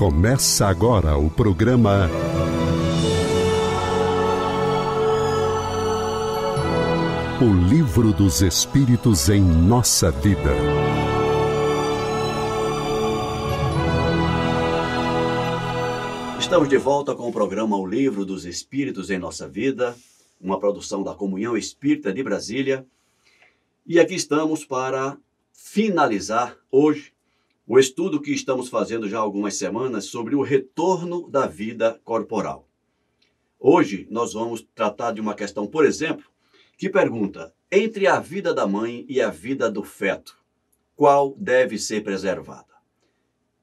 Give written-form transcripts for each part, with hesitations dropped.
Começa agora o programa O Livro dos Espíritos em Nossa Vida. Estamos de volta com o programa O Livro dos Espíritos em Nossa Vida, uma produção da Comunhão Espírita de Brasília. E aqui estamos para finalizar hoje o estudo que estamos fazendo já há algumas semanas sobre o retorno da vida corporal. Hoje nós vamos tratar de uma questão, por exemplo, que pergunta: entre a vida da mãe e a vida do feto, qual deve ser preservada?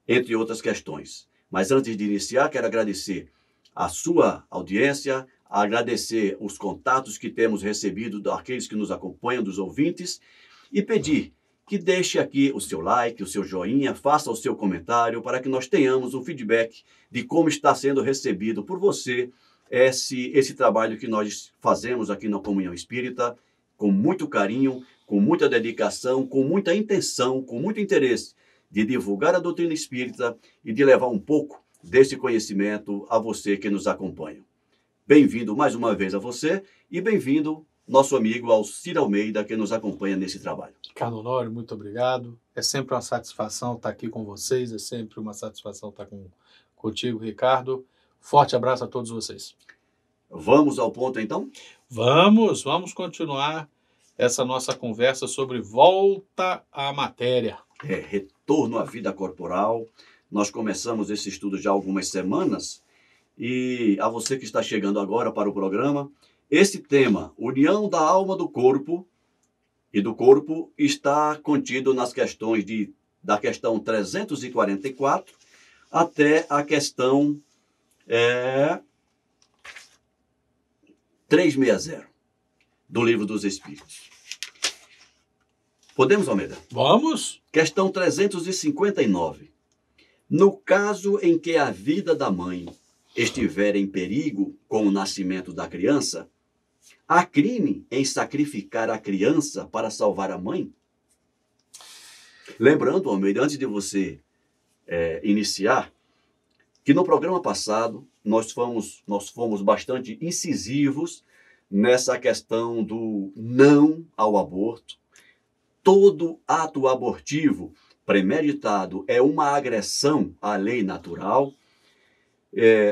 Entre outras questões. Mas antes de iniciar, quero agradecer a sua audiência, agradecer os contatos que temos recebido daqueles que nos acompanham, dos ouvintes, e pedir que deixe aqui o seu like, o seu joinha, faça o seu comentário para que nós tenhamos um feedback de como está sendo recebido por você esse trabalho que nós fazemos aqui na Comunhão Espírita, com muito carinho, com muita dedicação, com muita intenção, com muito interesse de divulgar a doutrina espírita e de levar um pouco desse conhecimento a você que nos acompanha. Bem-vindo mais uma vez a você e bem-vindo nosso amigo Alcir Almeida, que nos acompanha nesse trabalho. Carlos Honório, muito obrigado. É sempre uma satisfação estar aqui com vocês, é sempre uma satisfação estar contigo, Ricardo. Forte abraço a todos vocês. Vamos ao ponto, então? Vamos continuar essa nossa conversa sobre volta à matéria. Retorno à vida corporal. Nós começamos esse estudo já há algumas semanas e a você que está chegando agora para o programa, esse tema, união da alma do corpo e do corpo, está contido nas questões da questão 344 até a questão 360 do Livro dos Espíritos. Podemos, Almeida? Vamos! Questão 359. No caso em que a vida da mãe estiver em perigo com o nascimento da criança, há crime em sacrificar a criança para salvar a mãe? Lembrando, Almeida, antes de você iniciar, que no programa passado nós fomos bastante incisivos nessa questão do não ao aborto. Todo ato abortivo premeditado é uma agressão à lei natural.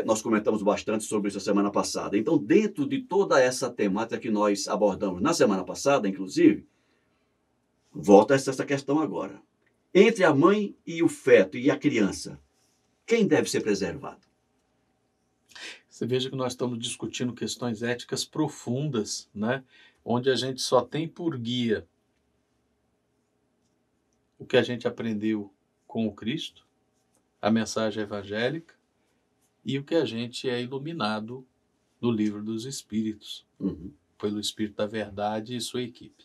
Nós comentamos bastante sobre isso a semana passada. Então, dentro de toda essa temática que nós abordamos na semana passada, inclusive, volta essa questão agora. Entre a mãe e o feto e a criança, quem deve ser preservado? Você veja que nós estamos discutindo questões éticas profundas, né? Onde a gente só tem por guia o que a gente aprendeu com o Cristo, a mensagem evangélica, e o que a gente é iluminado no Livro dos Espíritos, pelo Espírito da Verdade e sua equipe.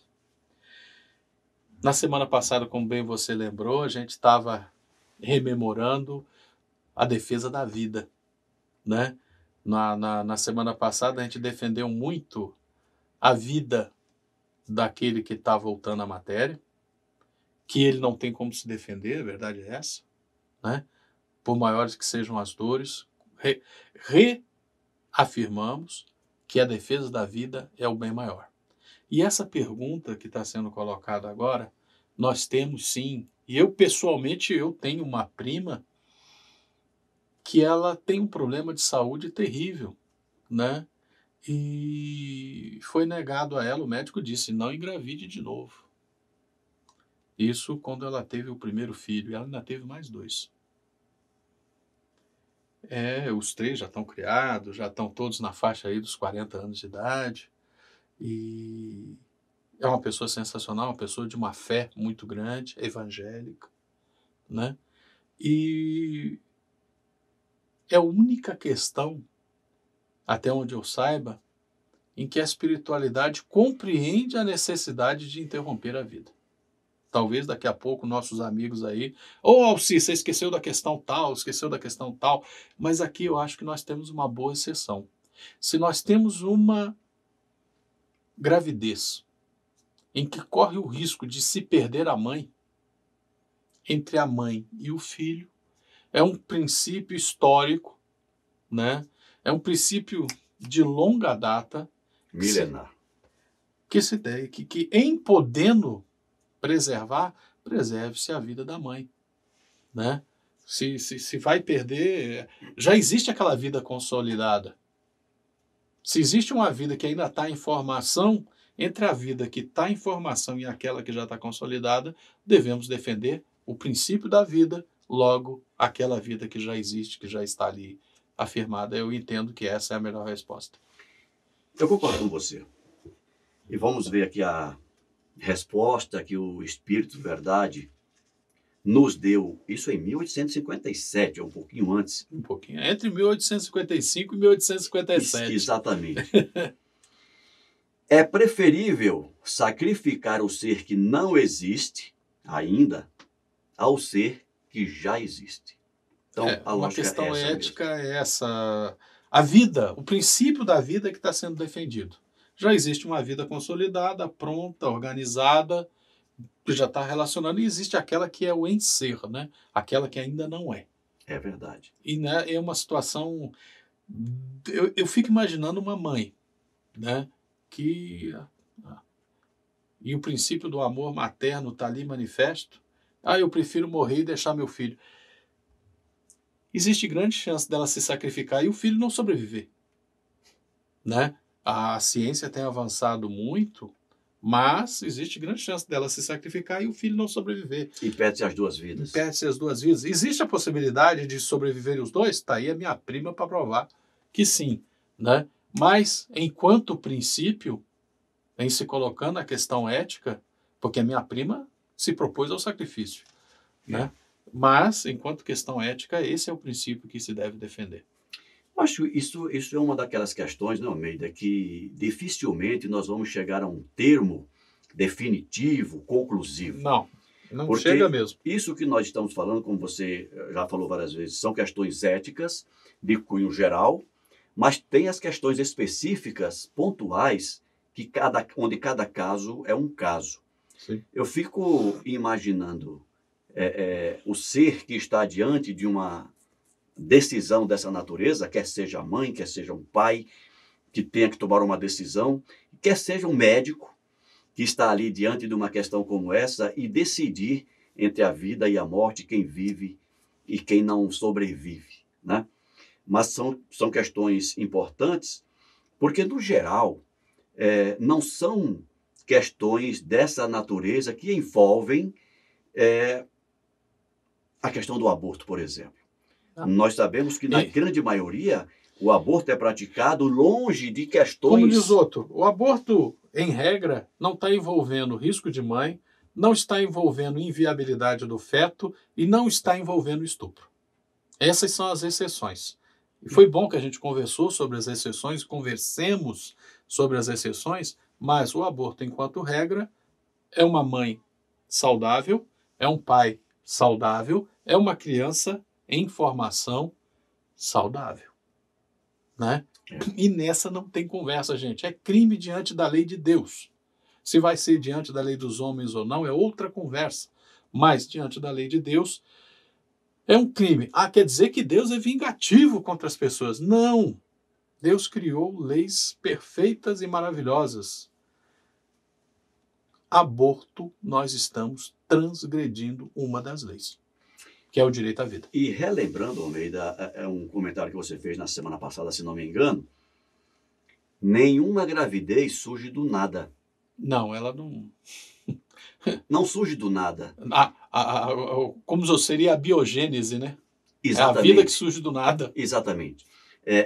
Na semana passada, como bem você lembrou, a gente estava rememorando a defesa da vida, né? Na semana passada, a gente defendeu muito a vida daquele que está voltando à matéria, que ele não tem como se defender, a verdade é essa, né? Por maiores que sejam as dores, reafirmamos que a defesa da vida é o bem maior. E essa pergunta que está sendo colocada agora, nós temos sim, e eu pessoalmente tenho uma prima que ela tem um problema de saúde terrível, né? E foi negado a ela, o médico disse, não engravide de novo. Isso quando ela teve o primeiro filho, e ela ainda teve mais 2. Os 3 já estão criados, já estão todos na faixa aí dos 40 anos de idade. E é uma pessoa sensacional, uma pessoa de uma fé muito grande, evangélica, né? E é a única questão, até onde eu saiba, em que a espiritualidade compreende a necessidade de interromper a vida. Talvez daqui a pouco nossos amigos aí, Alcir, você esqueceu da questão tal, mas aqui eu acho que nós temos uma boa exceção. Se nós temos uma gravidez em que corre o risco de se perder a mãe, entre a mãe e o filho, é um princípio histórico, né? É um princípio de longa data, milenar, que em podendo preservar, preserve-se a vida da mãe, né? Se vai perder, já existe aquela vida consolidada. Se existe uma vida que ainda está em formação, entre a vida que está em formação e aquela que já está consolidada, devemos defender o princípio da vida, logo aquela vida que já existe, que já está ali afirmada. Eu entendo que essa é a melhor resposta. Eu concordo com você. E vamos ver aqui a resposta que o Espírito Verdade nos deu. Isso em 1857, um pouquinho antes. Um pouquinho. Entre 1855 e 1857. Exatamente. É preferível sacrificar o ser que não existe ainda ao ser que já existe. Então, a lógica questão é essa ética mesmo. é essa. A vida, o princípio da vida que está sendo defendido. Já existe uma vida consolidada, pronta, organizada, que já está relacionando, e existe aquela que é o em ser, né? Aquela que ainda não é. É verdade. E né, é uma situação... Eu fico imaginando uma mãe, né? E o princípio do amor materno está ali manifesto. Eu prefiro morrer e deixar meu filho. Existe grande chance dela se sacrificar e o filho não sobreviver, né? A ciência tem avançado muito, mas existe grande chance dela se sacrificar e o filho não sobreviver. E perde-se as duas vidas. Perde-se as duas vidas. Existe a possibilidade de sobreviverem os dois? Está aí a minha prima para provar que sim, né? Mas, enquanto princípio, em se colocando a questão ética, porque a minha prima se propôs ao sacrifício, né? Mas, enquanto questão ética, esse é o princípio que se deve defender. Acho que isso é uma daquelas questões, né, Almeida, que dificilmente nós vamos chegar a um termo definitivo, conclusivo. Não chega mesmo. Isso que nós estamos falando, como você já falou várias vezes, são questões éticas de cunho geral, mas tem as questões específicas, pontuais, onde cada caso é um caso. Sim. Eu fico imaginando o ser que está diante de uma decisão dessa natureza, quer seja a mãe, quer seja um pai, que tenha que tomar uma decisão, quer seja um médico que está ali diante de uma questão como essa e decidir entre a vida e a morte, quem vive e quem não sobrevive, né? Mas são questões importantes, porque, no geral, não são questões dessa natureza que envolvem a questão do aborto, por exemplo. Nós sabemos que, na grande maioria, o aborto é praticado longe de questões... Como diz outro, o aborto, em regra, não está envolvendo risco de mãe, não está envolvendo inviabilidade do feto e não está envolvendo estupro. Essas são as exceções. E foi bom que a gente conversou sobre as exceções, conversemos sobre as exceções, mas o aborto, enquanto regra, é uma mãe saudável, é um pai saudável, é uma criança em formação saudável, né? E nessa não tem conversa, gente. É crime diante da lei de Deus. Se vai ser diante da lei dos homens ou não, é outra conversa. Mas diante da lei de Deus, é um crime. Quer dizer que Deus é vingativo contra as pessoas. Não! Deus criou leis perfeitas e maravilhosas. Aborto, nós estamos transgredindo uma das leis, que é o direito à vida. E relembrando, Almeida, um comentário que você fez na semana passada, se não me engano, nenhuma gravidez surge do nada. Não, ela não... Não surge do nada. Como seria a biogênese, né? Exatamente. É a vida que surge do nada. Exatamente.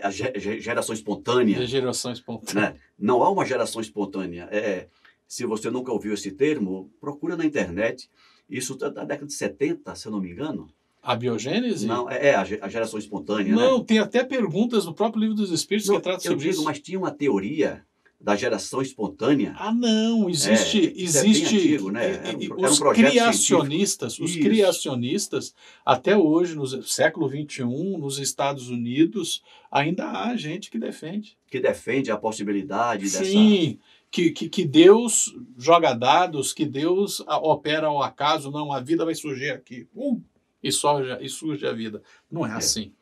A geração espontânea. Geração espontânea. Né? Não há uma geração espontânea. Se você nunca ouviu esse termo, procura na internet. Isso da década de 70, se eu não me engano. A biogênese? Não, a geração espontânea. Não, né? Tem até perguntas no próprio Livro dos Espíritos que trata sobre isso. Mas tinha uma teoria da geração espontânea. Não, existe é bem antigo, né? Os criacionistas, até hoje, no século XXI, nos Estados Unidos, ainda há gente que defende. Que defende a possibilidade dessa... Sim, que Deus joga dados, que Deus opera ao acaso, não, a vida vai surgir aqui. e surge a vida. Não é assim.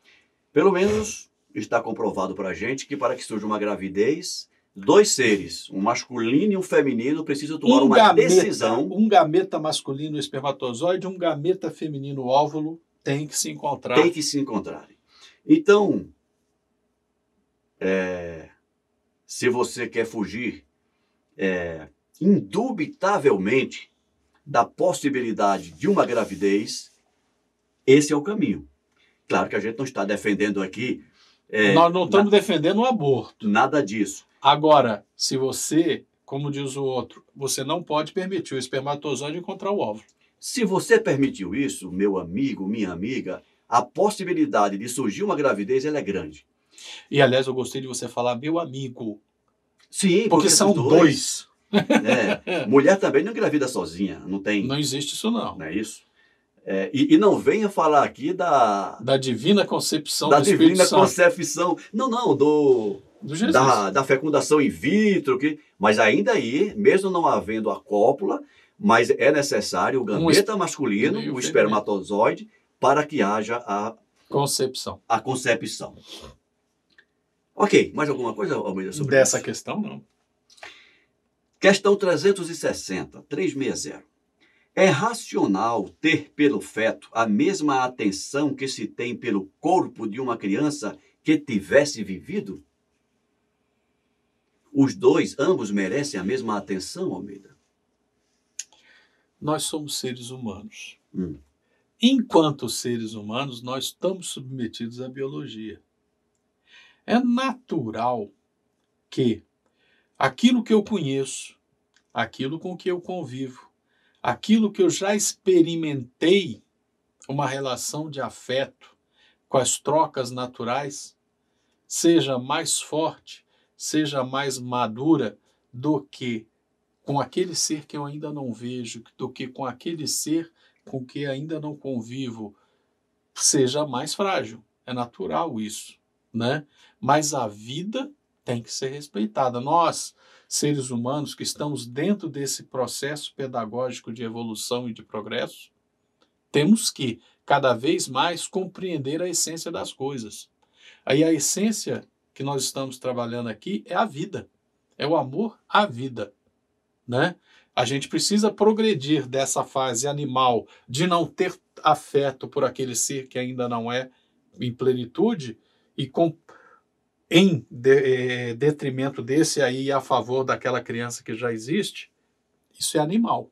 Pelo menos está comprovado para a gente que para que surja uma gravidez, dois seres, um masculino e um feminino, precisam tomar uma decisão. Um gameta masculino, espermatozoide, um gameta feminino, óvulo, tem que se encontrar. Tem que se encontrarem. Então, se você quer fugir indubitavelmente da possibilidade de uma gravidez, esse é o caminho. Claro que a gente não está defendendo aqui... Nós não estamos defendendo o aborto. Nada disso. Agora, se você, como diz o outro, você não pode permitir o espermatozoide encontrar o óvulo. Se você permitiu isso, meu amigo, minha amiga, a possibilidade de surgir uma gravidez ela é grande. E, aliás, eu gostei de você falar meu amigo. Sim, porque são dois. Mulher também não engravida sozinha, não tem. Não existe isso, não. Não é isso? E não venha falar aqui da divina concepção da do Espírito divina Santo. concepção. Não, do Jesus. Da fecundação in vitro, mas ainda aí, mesmo não havendo a cópula, mas é necessário o gameta masculino, o espermatozoide, para que haja a concepção. Ok, mais alguma coisa, Almeida, sobre dessa isso? Questão, não. Questão 360. É racional ter pelo feto a mesma atenção que se tem pelo corpo de uma criança que tivesse vivido? Os dois, ambos merecem a mesma atenção, Almeida? Nós somos seres humanos. Enquanto seres humanos, nós estamos submetidos à biologia. É natural que aquilo que eu conheço, aquilo com que eu convivo, aquilo que eu já experimentei, uma relação de afeto com as trocas naturais, seja mais forte, seja mais madura do que com aquele ser que eu ainda não vejo, do que com aquele ser com que ainda não convivo, seja mais frágil. É natural isso, né? Mas a vida tem que ser respeitada. Nós, seres humanos que estamos dentro desse processo pedagógico de evolução e de progresso, temos que, cada vez mais, compreender a essência das coisas. Aí a essência que nós estamos trabalhando aqui é a vida, é o amor à vida, né? A gente precisa progredir dessa fase animal de não ter afeto por aquele ser que ainda não é em plenitude e em detrimento desse aí a favor daquela criança que já existe. Isso é animal.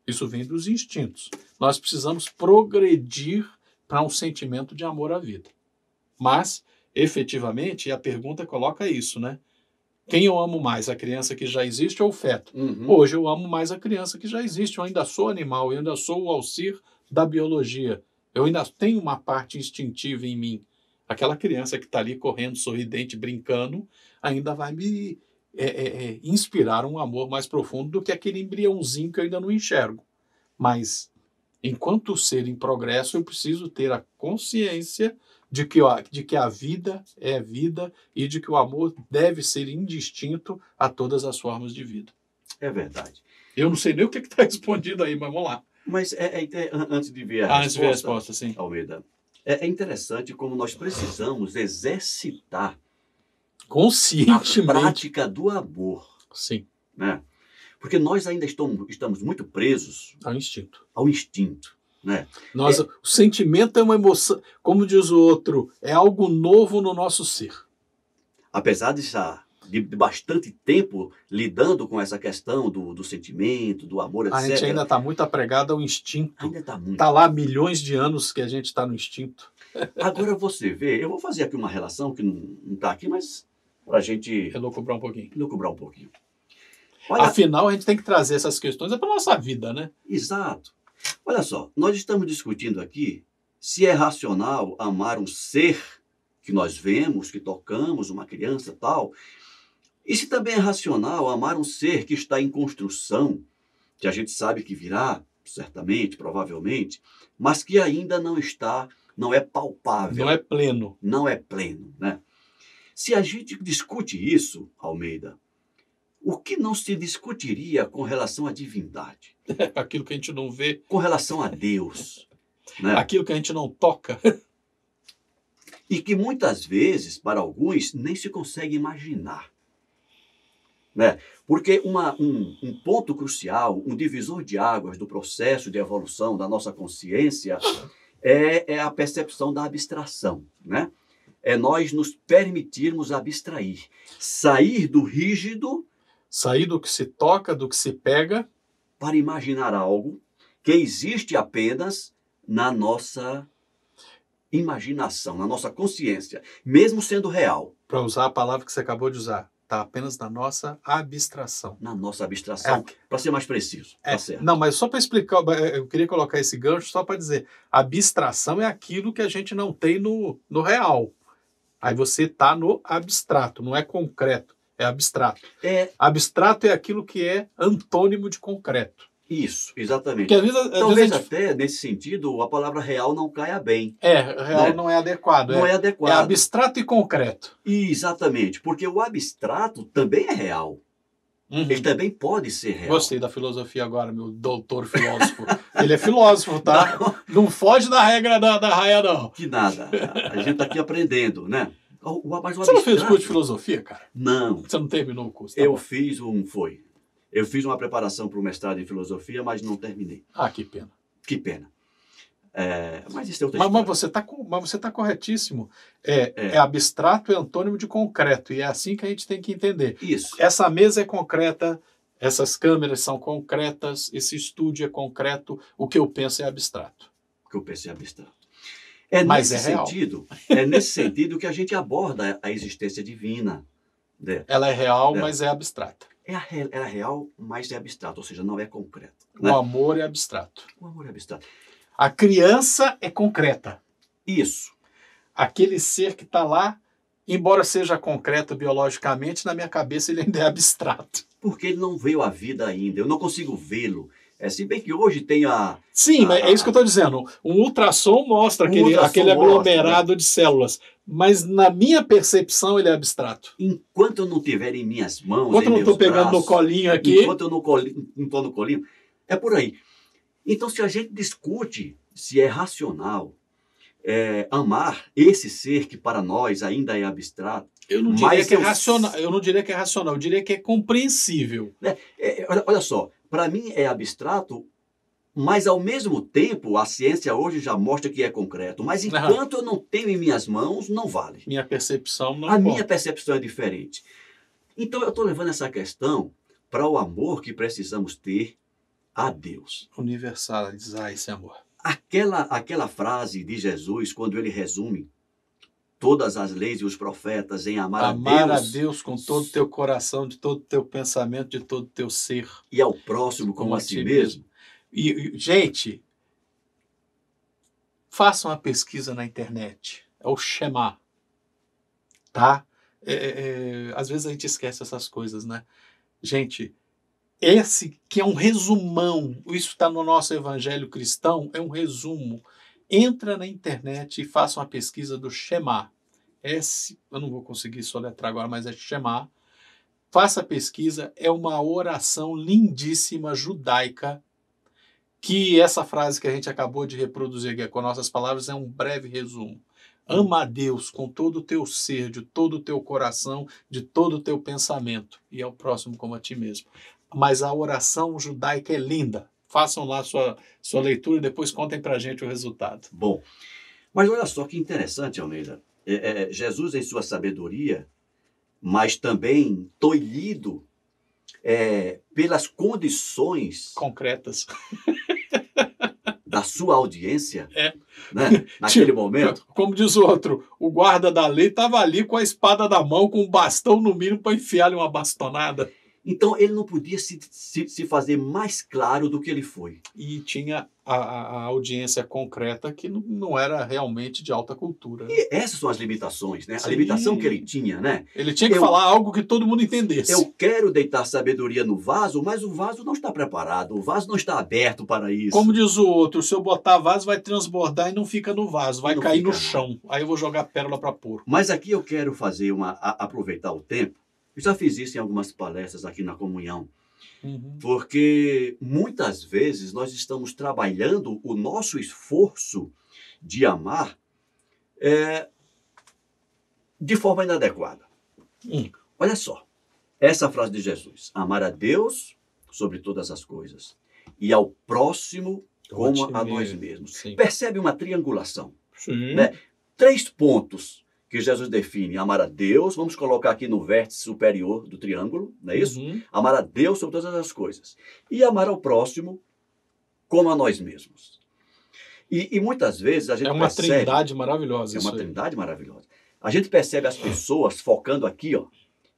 Isso vem dos instintos. Nós precisamos progredir para um sentimento de amor à vida. Mas, efetivamente, a pergunta coloca isso, né? Quem eu amo mais, a criança que já existe ou o feto? Hoje eu amo mais a criança que já existe. Eu ainda sou animal, eu ainda sou o auxílio da biologia. Eu ainda tenho uma parte instintiva em mim. Aquela criança que está ali correndo, sorridente, brincando, ainda vai me inspirar um amor mais profundo do que aquele embriãozinho que eu ainda não enxergo. Mas, enquanto ser em progresso, eu preciso ter a consciência de que a vida é vida e de que o amor deve ser indistinto a todas as formas de vida. É verdade. Eu não sei nem o que está respondido aí, mas vamos lá. Mas antes de ver a resposta, sim. Almeida, é interessante como nós precisamos exercitar conscientemente a prática do amor. Sim. Né? Porque nós ainda estamos muito presos ao instinto. Né? O sentimento é uma emoção, como diz o outro, é algo novo no nosso ser. Apesar de bastante tempo lidando com essa questão do sentimento, do amor, etc. A gente ainda está muito apregado ao instinto. Ainda está muito. Está lá há milhões de anos que a gente está no instinto. Agora você vê, eu vou fazer aqui uma relação que não está aqui, mas para a gente... Elocubrar um pouquinho. Olha, afinal, a gente tem que trazer essas questões para a nossa vida, né? Exato. Olha só, nós estamos discutindo aqui se é racional amar um ser que nós vemos, que tocamos, uma criança tal, e se também é racional amar um ser que está em construção, que a gente sabe que virá, certamente, provavelmente, mas que ainda não é palpável. Não é pleno, né? Se a gente discute isso, Almeida, o que não se discutiria com relação à divindade? Aquilo que a gente não vê. Com relação a Deus. né? Aquilo que a gente não toca. E que muitas vezes, para alguns, nem se consegue imaginar. Né? Porque um ponto crucial, um divisor de águas do processo de evolução da nossa consciência é a percepção da abstração. Né? É nós nos permitirmos abstrair, sair do rígido, sair do que se toca, do que se pega, para imaginar algo que existe apenas na nossa imaginação, na nossa consciência, mesmo sendo real. Para usar a palavra que você acabou de usar, está apenas na nossa abstração. Na nossa abstração, para ser mais preciso. Tá certo. Não, mas só para explicar, eu queria colocar esse gancho só para dizer, abstração é aquilo que a gente não tem no real. Aí você está no abstrato, não é concreto, é abstrato. Abstrato é aquilo que é antônimo de concreto. Isso, exatamente. Porque às vezes talvez até, nesse sentido, a palavra real não caia bem. Real, né? Não é adequado. Não é adequado. É abstrato e concreto. Exatamente, porque o abstrato também é real. Uhum. Ele também pode ser real. Gostei da filosofia agora, meu doutor filósofo. Ele é filósofo, tá? Não foge da regra da raia, não. Que nada. A gente está aqui aprendendo, né? Mas você não fez curso de filosofia, cara? Não. Você não terminou o curso? Tá? Eu fiz uma preparação para o mestrado em filosofia, mas não terminei. Ah, que pena. Que pena. Mas isso é outra história. Mas você está corretíssimo. É abstrato, é antônimo de concreto. E é assim que a gente tem que entender. Isso. Essa mesa é concreta, essas câmeras são concretas, esse estúdio é concreto, o que eu penso é abstrato. O que eu penso é abstrato. Mas nesse sentido que a gente aborda a existência divina. Né? Ela é real, mas é abstrata. Ela é real, mas é abstrato, ou seja, não é concreto. Né? O amor é abstrato. O amor é abstrato. A criança é concreta. Isso. Aquele ser que está lá, embora seja concreto biologicamente, na minha cabeça ele ainda é abstrato. Porque ele não veio à vida ainda, eu não consigo vê-lo. Se bem que hoje tem a... Sim, mas é isso que eu estou dizendo. Um ultrassom mostra aquele aglomerado de células. Mas na minha percepção ele é abstrato. Enquanto eu não tiver em minhas mãos, enquanto eu não estou pegando no colinho aqui... Enquanto eu não estou no colinho, é por aí. Então, se a gente discute se é racional amar esse ser que para nós ainda é abstrato... Eu não diria que é racional, eu diria que é compreensível. Olha só, para mim é abstrato, mas ao mesmo tempo a ciência hoje já mostra que é concreto. Mas enquanto eu não tenho em minhas mãos, não vale. Minha percepção não A minha percepção é diferente. Então eu estou levando essa questão para o amor que precisamos ter a Deus. Universalizar esse amor. Aquela frase de Jesus, quando ele resume todas as leis e os profetas em amar a Deus com todo o teu coração, de todo o teu pensamento, de todo o teu ser. E ao próximo como a si mesmo. E, gente, façam uma pesquisa na internet. É o Shema. Tá? Às vezes a gente esquece essas coisas, né? Gente, esse que é um resumão, isso está no nosso evangelho cristão, é um resumo. Entra na internet e faça uma pesquisa do Shema. Eu não vou conseguir soletrar agora, mas é Shema. Faça a pesquisa, é uma oração lindíssima, judaica, que essa frase que a gente acabou de reproduzir aqui com nossas palavras é um breve resumo. Ama a Deus com todo o teu ser, de todo o teu coração, de todo o teu pensamento, e ao próximo como a ti mesmo. Mas a oração judaica é linda. Façam lá sua leitura e depois contem para a gente o resultado. Bom, mas olha só que interessante, Almeida. Jesus, em sua sabedoria, mas também tolhido pelas condições concretas da sua audiência, né? Naquele momento. Como diz o outro, o guarda da lei estava ali com a espada na mão, com um bastão no mínimo para enfiar-lhe uma bastonada. Então ele não podia se fazer mais claro do que ele foi. E tinha a audiência concreta que não era realmente de alta cultura. E essas são as limitações, né? Sim. A limitação que ele tinha, né? Ele tinha que falar algo que todo mundo entendesse. Eu quero deitar sabedoria no vaso, mas o vaso não está preparado, o vaso não está aberto para isso. Como diz o outro, se eu botar vaso vai transbordar e não fica no vaso, vai cair no chão. Aí eu vou jogar pérola para porco. Mas aqui eu quero aproveitar o tempo. Eu já fiz isso em algumas palestras aqui na comunhão. Porque muitas vezes nós estamos trabalhando o nosso esforço de amar de forma inadequada. Olha só, essa frase de Jesus: amar a Deus sobre todas as coisas e ao próximo como a nós mesmos. Sim. Percebe uma triangulação? Sim. Né? 3 pontos que Jesus define: amar a Deus, vamos colocar aqui no vértice superior do triângulo, não é isso? Amar a Deus sobre todas as coisas e amar ao próximo como a nós mesmos. E muitas vezes a gente percebe... É uma trindade maravilhosa. É uma trindade maravilhosa. A gente percebe as pessoas focando aqui, ó,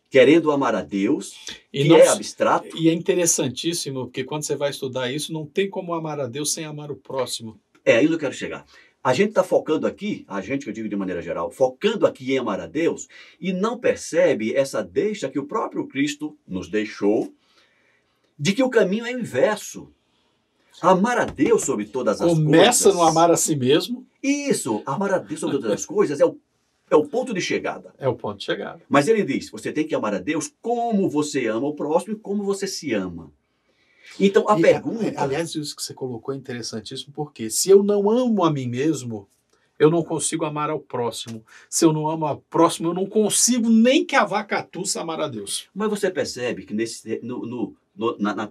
querendo amar a Deus, é abstrato. E é interessantíssimo, porque quando você vai estudar isso, não tem como amar a Deus sem amar o próximo. Aí eu quero chegar. A gente está focando aqui, a gente que eu digo de maneira geral, focando aqui em amar a Deus e não percebe essa deixa que o próprio Cristo nos deixou, de que o caminho é o inverso. Amar a Deus sobre todas as coisas. Começa no amar a si mesmo. Isso, amar a Deus sobre todas as coisas é o ponto de chegada. É o ponto de chegada. Mas ele diz, você tem que amar a Deus como você ama o próximo e como você se ama. Então, a pergunta... Aliás, isso que você colocou é interessantíssimo, porque se eu não amo a mim mesmo, eu não consigo amar ao próximo. Se eu não amo ao próximo, eu não consigo nem que a vacatuça amar a Deus. Mas você percebe que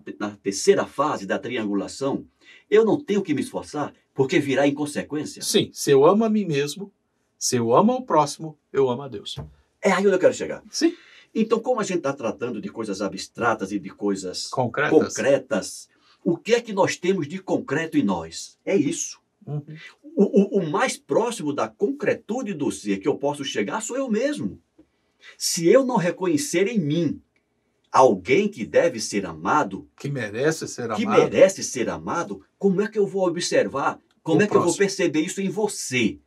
na terceira fase da triangulação, eu não tenho que me esforçar, porque virá em consequência? Sim, se eu amo a mim mesmo, se eu amo ao próximo, eu amo a Deus. É aí onde eu quero chegar. Sim. Então, como a gente está tratando de coisas abstratas e de coisas concretas, o que é que nós temos de concreto em nós? É isso. O mais próximo da concretude do ser que eu posso chegar sou eu mesmo. Se eu não reconhecer em mim alguém que deve ser amado, que merece ser amado, como é que eu vou observar? Como é que eu vou perceber isso em você?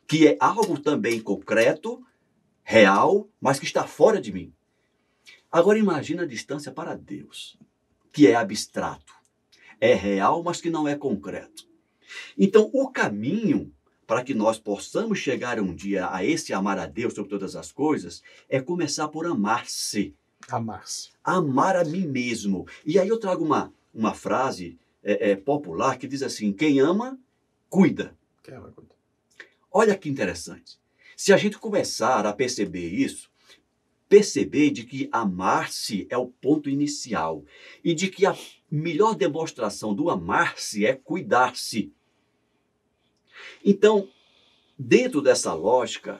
Que é algo também concreto, real, mas que está fora de mim. Agora imagina a distância para Deus, que é abstrato, é real, mas que não é concreto. Então, o caminho para que nós possamos chegar um dia a esse amar a Deus sobre todas as coisas é começar por amar-se. Amar-se. Amar a mim mesmo. E aí eu trago uma frase popular que diz assim: quem ama, cuida. Olha que interessante. Se a gente começar a perceber isso, perceber de que amar-se é o ponto inicial e de que a melhor demonstração do amar-se é cuidar-se. Então, dentro dessa lógica,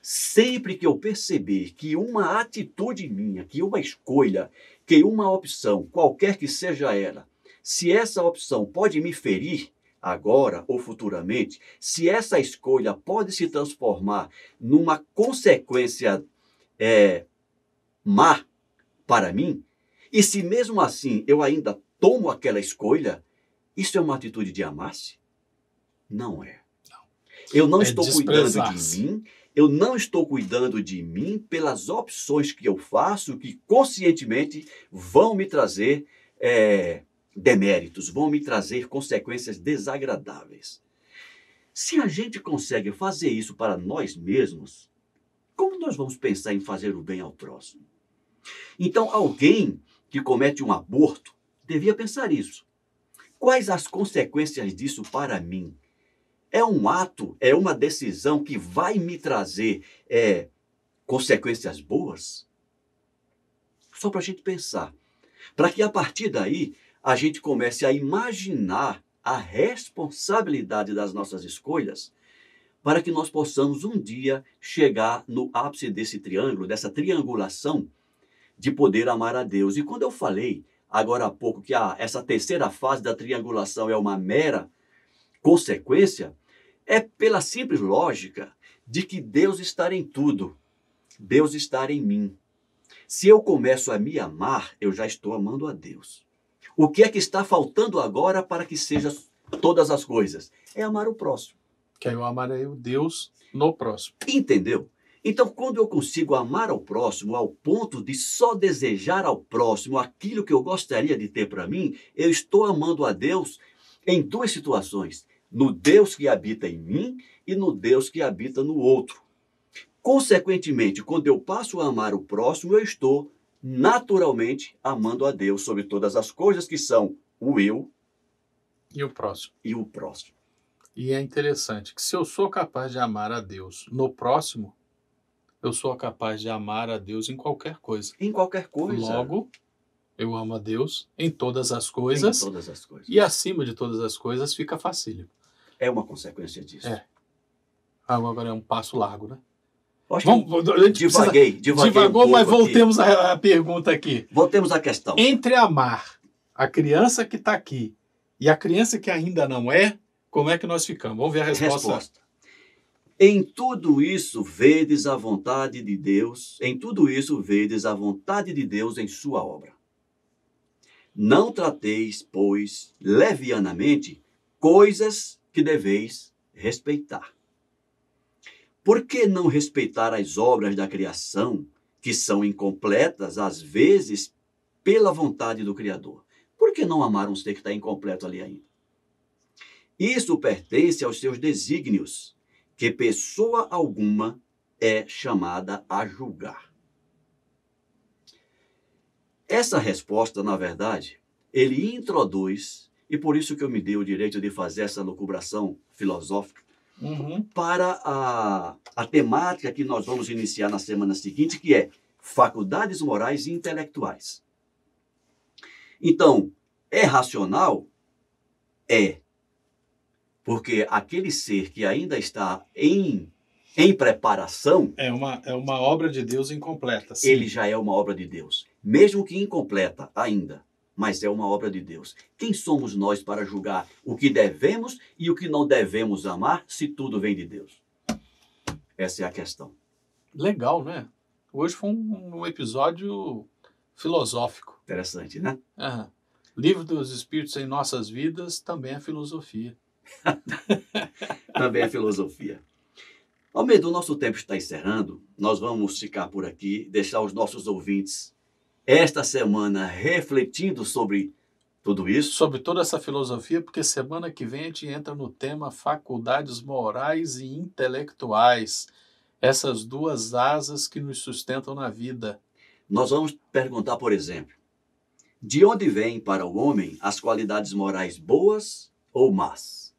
sempre que eu perceber que uma atitude minha, que uma escolha, que uma opção, qualquer que seja ela, se essa opção pode me ferir, agora ou futuramente, se essa escolha pode se transformar numa consequência má para mim, e se mesmo assim eu ainda tomo aquela escolha, isso é uma atitude de amar-se? Não é. Eu não estou cuidando de mim, eu não estou cuidando de mim pelas opções que eu faço, que conscientemente vão me trazer deméritos, vão me trazer consequências desagradáveis. Se a gente consegue fazer isso para nós mesmos, como nós vamos pensar em fazer o bem ao próximo? Então, alguém que comete um aborto devia pensar isso. Quais as consequências disso para mim? É um ato, é uma decisão que vai me trazer consequências boas? Só para a gente pensar. Para que a partir daí a gente comece a imaginar a responsabilidade das nossas escolhas, para que nós possamos um dia chegar no ápice desse triângulo, dessa triangulação de poder amar a Deus. E quando eu falei agora há pouco que essa terceira fase da triangulação é uma mera consequência, é pela simples lógica de que Deus está em tudo, Deus está em mim. Se eu começo a me amar, eu já estou amando a Deus. O que é que está faltando agora para que seja todas as coisas? É amar o próximo. Que eu amarei o Deus no próximo. Entendeu? Então, quando eu consigo amar ao próximo ao ponto de só desejar ao próximo aquilo que eu gostaria de ter para mim, eu estou amando a Deus em 2 situações. No Deus que habita em mim e no Deus que habita no outro. Consequentemente, quando eu passo a amar o próximo, eu estou naturalmente amando a Deus sobre todas as coisas, que são o eu e o próximo. E o próximo. E é interessante que se eu sou capaz de amar a Deus no próximo, eu sou capaz de amar a Deus em qualquer coisa. Em qualquer coisa. Logo, eu amo a Deus em todas as coisas. Em todas as coisas. E acima de todas as coisas fica facílimo. É uma consequência disso. É. Agora é um passo largo, né? Divagou, mas voltemos à pergunta aqui. Voltemos à questão. Entre amar a criança que está aqui e a criança que ainda não é, como é que nós ficamos? Vamos ver a resposta. Em tudo isso vedes a vontade de Deus, em tudo isso vedes a vontade de Deus em sua obra. Não trateis, pois, levianamente coisas que deveis respeitar. Por que não respeitar as obras da criação, que são incompletas, às vezes, pela vontade do Criador? Por que não amar um ser que está incompleto ali ainda? Isso pertence aos seus desígnios, que pessoa alguma é chamada a julgar. Essa resposta, na verdade, ele introduz, e por isso que eu me dei o direito de fazer essa lucubração filosófica, para a temática que nós vamos iniciar na semana seguinte, que é faculdades morais e intelectuais. Então, é racional? É. Porque aquele ser que ainda está em preparação... É uma obra de Deus incompleta. Sim. Ele já é uma obra de Deus. Mesmo que incompleta ainda, mas é uma obra de Deus. Quem somos nós para julgar o que devemos e o que não devemos amar, se tudo vem de Deus? Essa é a questão. Legal, né? Hoje foi um episódio filosófico. Interessante, né? Livro dos Espíritos em Nossas Vidas também é filosofia. Também é filosofia. Almeida, o nosso tempo está encerrando. Nós vamos ficar por aqui, deixar os nossos ouvintes esta semana refletindo sobre tudo isso. Sobre toda essa filosofia, porque semana que vem a gente entra no tema faculdades morais e intelectuais. Essas duas asas que nos sustentam na vida. Nós vamos perguntar, por exemplo, de onde vêm para o homem as qualidades morais boas ou más?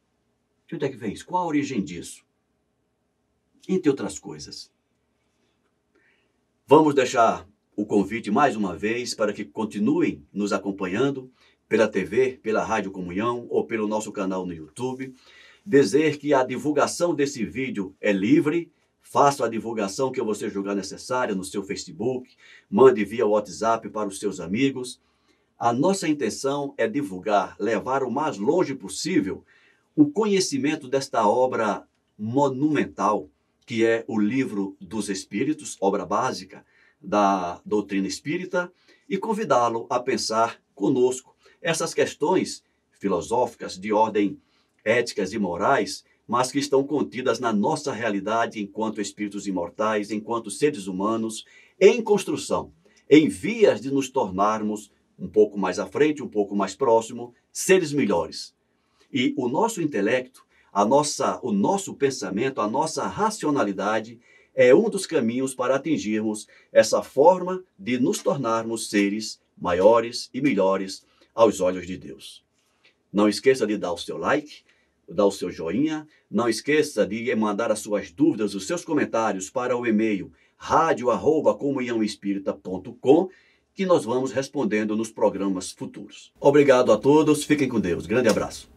De onde é que vem isso? Qual a origem disso? Entre outras coisas. Vamos deixar o convite mais uma vez para que continuem nos acompanhando pela TV, pela Rádio Comunhão ou pelo nosso canal no YouTube. Dizer que a divulgação desse vídeo é livre. Faça a divulgação que você julgar necessária no seu Facebook. Mande via WhatsApp para os seus amigos. A nossa intenção é divulgar, levar o mais longe possível o conhecimento desta obra monumental, que é o Livro dos Espíritos, obra básica da doutrina espírita, e convidá-lo a pensar conosco essas questões filosóficas de ordem éticas e morais, mas que estão contidas na nossa realidade enquanto espíritos imortais, enquanto seres humanos, em construção, em vias de nos tornarmos um pouco mais à frente, um pouco mais próximo, seres melhores. E o nosso intelecto, o nosso pensamento, a nossa racionalidade é um dos caminhos para atingirmos essa forma de nos tornarmos seres maiores e melhores aos olhos de Deus. Não esqueça de dar o seu like, dar o seu joinha, não esqueça de mandar as suas dúvidas, os seus comentários para o e-mail radio@comunhãoespírita.com, que nós vamos respondendo nos programas futuros. Obrigado a todos, fiquem com Deus. Grande abraço.